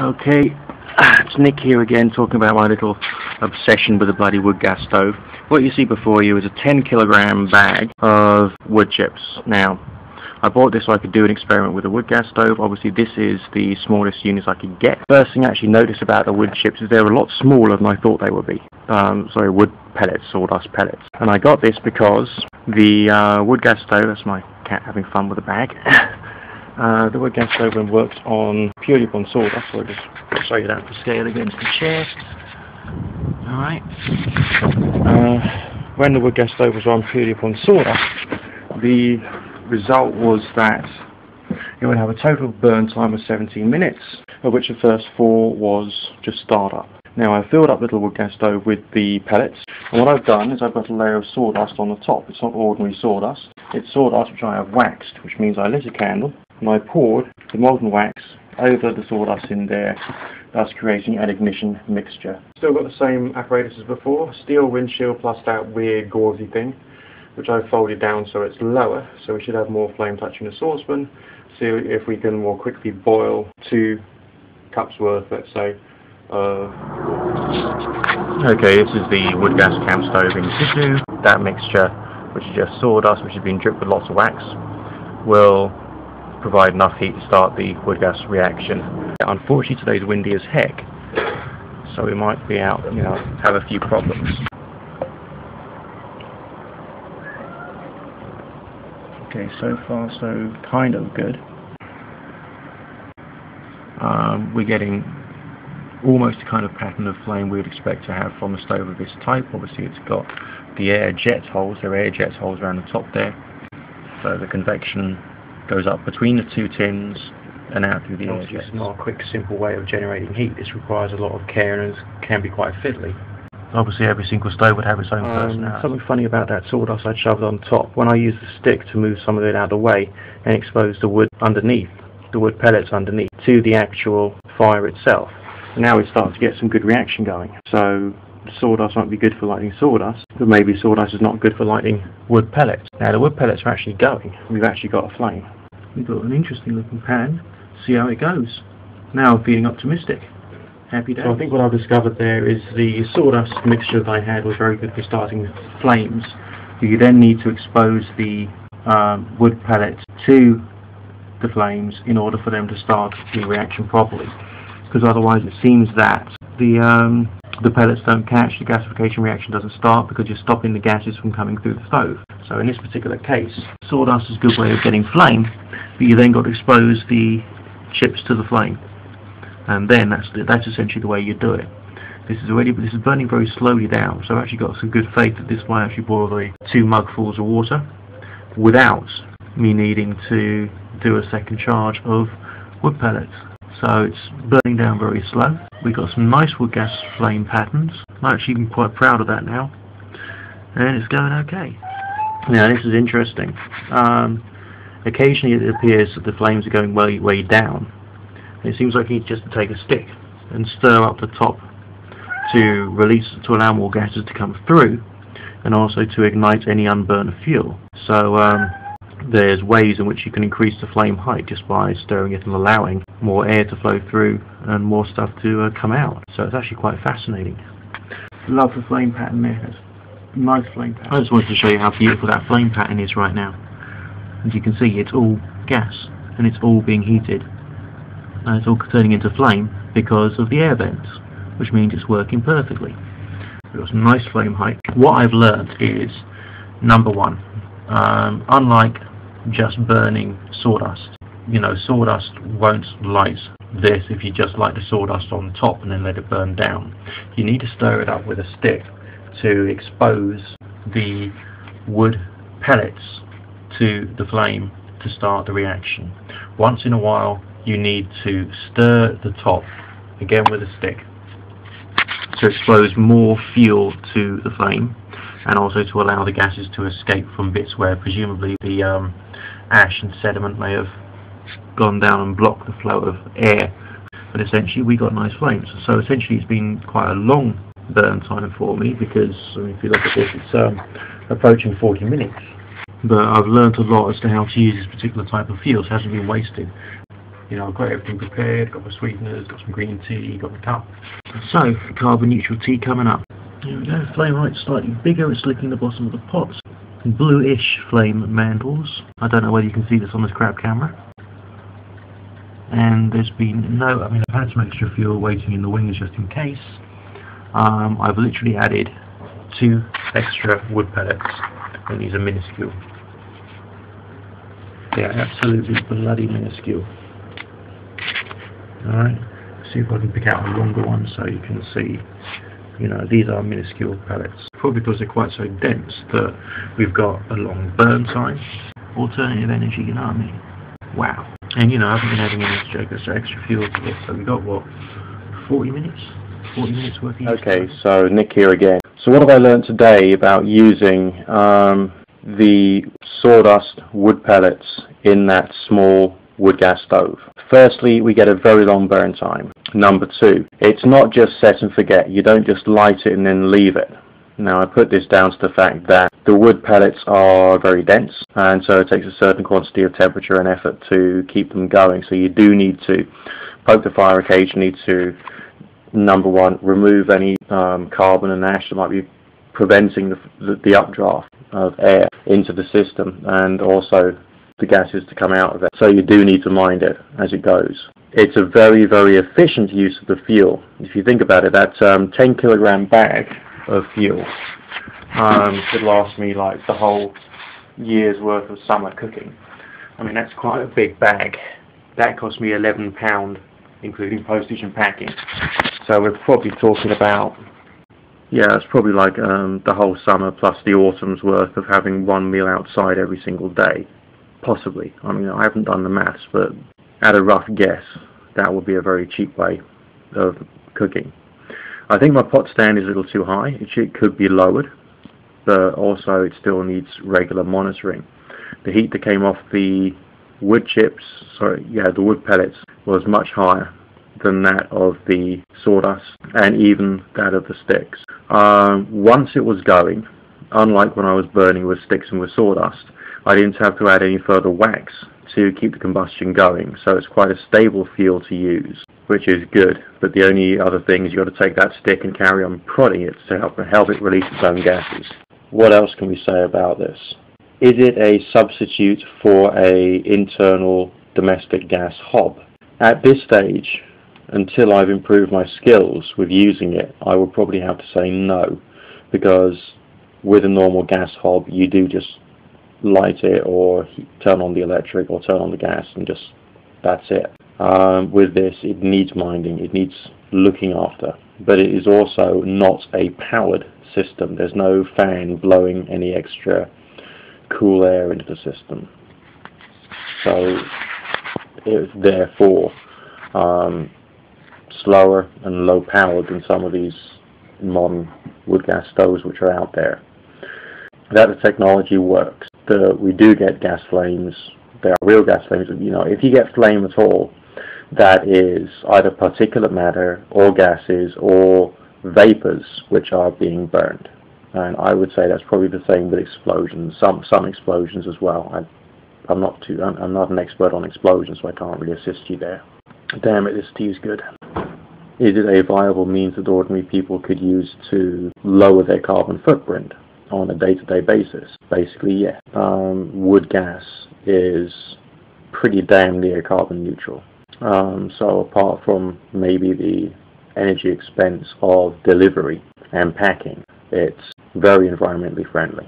Okay, it's Nick here again, talking about my little obsession with the bloody wood gas stove. What you see before you is a 10-kilogram bag of wood chips. Now, I bought this so I could do an experiment with a wood gas stove. Obviously this is the smallest units I could get. First thing I actually noticed about the wood chips is they're a lot smaller than I thought they would be. Wood pellets, sawdust pellets. And I got this because the wood gas stove, that's my cat having fun with the bag. The wood gas stove works purely upon sawdust, so I'll just show you that for scale against the chair. Alright. When the wood gas stove was run purely upon sawdust, the result was that it would have a total burn time of 17 minutes, of which the first 4 was just startup. Now I filled up the little wood gas stove with the pellets, and what I've done is I've got a layer of sawdust on the top. It's not ordinary sawdust, it's sawdust which I have waxed, which means I lit a candle and I poured the molten wax over the sawdust in there, thus creating an ignition mixture. Still got the same apparatus as before, steel windshield plus that weird gauzy thing, which I've folded down so it's lower, so we should have more flame touching the saucepan. See if we can more quickly boil 2 cups worth, let's say. Okay, this is the wood gas camp stove in situ. That mixture, which is just sawdust which has been dripped with lots of wax, will provide enough heat to start the wood gas reaction. Unfortunately today's windy as heck, so we might be out, have a few problems. Okay, so far so kind of good. We're getting almost the kind of pattern of flame we would expect to have from a stove of this type. Obviously it's got the air jet holes, there are air jet holes around the top there, so the convection goes up between the 2 tins and out through the air jets. It's not a quick, simple way of generating heat. This requires a lot of care and can be quite fiddly. Obviously every single stove would have its own personality. Something funny about that sawdust I'd shoved on top, when I used the stick to move some of it out of the way and expose the wood underneath, the wood pellets underneath, to the actual fire itself. Now we start to get some good reaction going. So sawdust might be good for lighting sawdust, but maybe sawdust is not good for lighting wood pellets. Now the wood pellets are actually going. We've actually got a flame. We've got an interesting looking pan. See how it goes. Now I'm feeling optimistic. Happy days. So I think what I've discovered there is the sawdust mixture that I had was very good for starting flames. You then need to expose the wood pellets to the flames in order for them to start the reaction properly. Because otherwise it seems that the pellets don't catch, the gasification reaction doesn't start because you're stopping the gases from coming through the stove. So in this particular case, sawdust is a good way of getting flame, but you then got to expose the chips to the flame, and then that's essentially the way you do it. This is burning very slowly down, so I've actually got some good faith that this will actually boil the 2 mugfuls of water without me needing to do a second charge of wood pellets. So it's burning down very slow. We've got some nice wood gas flame patterns. I'm actually quite proud of that now. And it's going okay. Now this is interesting. Occasionally it appears that the flames are going way down. And it seems like you need just to take a stick and stir up the top to allow more gases to come through, and also to ignite any unburned fuel. So there's ways in which you can increase the flame height just by stirring it and allowing more air to flow through and more stuff to come out. So it's actually quite fascinating. Love the flame pattern there. It's a nice flame pattern. I just wanted to show you how beautiful that flame pattern is right now. As you can see, it's all gas and it's all being heated. And it's all turning into flame because of the air vents, which means it's working perfectly. We've got some nice flame height. What I've learned is, number one, unlike just burning sawdust, sawdust won't light this if you just light the sawdust on top and then let it burn down. You need to stir it up with a stick to expose the wood pellets to the flame to start the reaction. Once in a while you need to stir the top again with a stick to expose more fuel to the flame, and also to allow the gases to escape from bits where presumably the ash and sediment may have gone down and blocked the flow of air. But essentially we got nice flames. So essentially it's been quite a long burn time for me, because if you look at this, it's approaching 40 minutes. But I've learnt a lot as to how to use this particular type of fuel, so it hasn't been wasted. You know, I've got everything prepared, got my sweeteners, got some green tea, got my cup. So, carbon neutral tea coming up. Here we go, flame height slightly bigger, it's licking the bottom of the pot. Bluish flame mandrels. I don't know whether you can see this on this crap camera. And there's been no, I mean, I've had some extra fuel waiting in the wings just in case. I've literally added 2 extra wood pellets, and these are minuscule. They are absolutely bloody minuscule. Alright, see if I can pick out a longer one so you can see, you know, these are minuscule pellets. Probably because they're quite so dense that we've got a long burn time. Alternative energy, you know what I mean? Wow. And you know, I haven't been adding any extra fuel to this, so we've got what, 40 minutes? 40 minutes worth of Okay, so Nick here again. So what have I learned today about using the sawdust wood pellets in that small wood gas stove? Firstly, we get a very long burn time. Number 2, it's not just set and forget. You don't just light it and then leave it. Now, I put this down to the fact that the wood pellets are very dense, and so it takes a certain quantity of temperature and effort to keep them going. So you do need to poke the fire occasionally to, number 1, remove any carbon and ash that might be preventing the updraft of air into the system, and also the gases to come out of it. So you do need to mind it as it goes. It's a very, very efficient use of the fuel. If you think about it, that 10 kilogram bag of fuel could last me like the whole year's worth of summer cooking. I mean, that's quite a big bag. That cost me £11, including postage and packing. So we're probably talking about, yeah, it's probably like the whole summer plus the autumn's worth of having one meal outside every single day. Possibly. I mean, I haven't done the maths, but at a rough guess, that would be a very cheap way of cooking. I think my pot stand is a little too high. It could be lowered, but also it still needs regular monitoring. The heat that came off the wood chips, the wood pellets, was much higher than that of the sawdust and even that of the sticks. Once it was going, unlike when I was burning with sticks and with sawdust, I didn't have to add any further wax to keep the combustion going, so it's quite a stable fuel to use, which is good. But the only other thing is you've got to take that stick and carry on prodding it to help it release its own gases. What else can we say about this? Is it a substitute for a internal domestic gas hob? At this stage, until I've improved my skills with using it, I would probably have to say no, because with a normal gas hob you do just light it or turn on the electric or turn on the gas and just that's it. With this, it needs minding, it needs looking after, but it is also not a powered system. There's no fan blowing any extra cool air into the system, so it's therefore slower and low powered than some of these modern wood gas stoves which are out there. That the technology works. We do get gas flames. They are real gas flames. You know, if you get flame at all, that is either particulate matter or gases or vapors which are being burned. And I would say that's probably the same with explosions. Some explosions as well. I'm not an expert on explosions, so I can't really assist you there. Damn it, this tea is good. Is it a viable means that ordinary people could use to lower their carbon footprint on a day-to-day basis? Basically, yeah. Wood gas is pretty damn near carbon neutral. So apart from maybe the energy expense of delivery and packing, it's very environmentally friendly.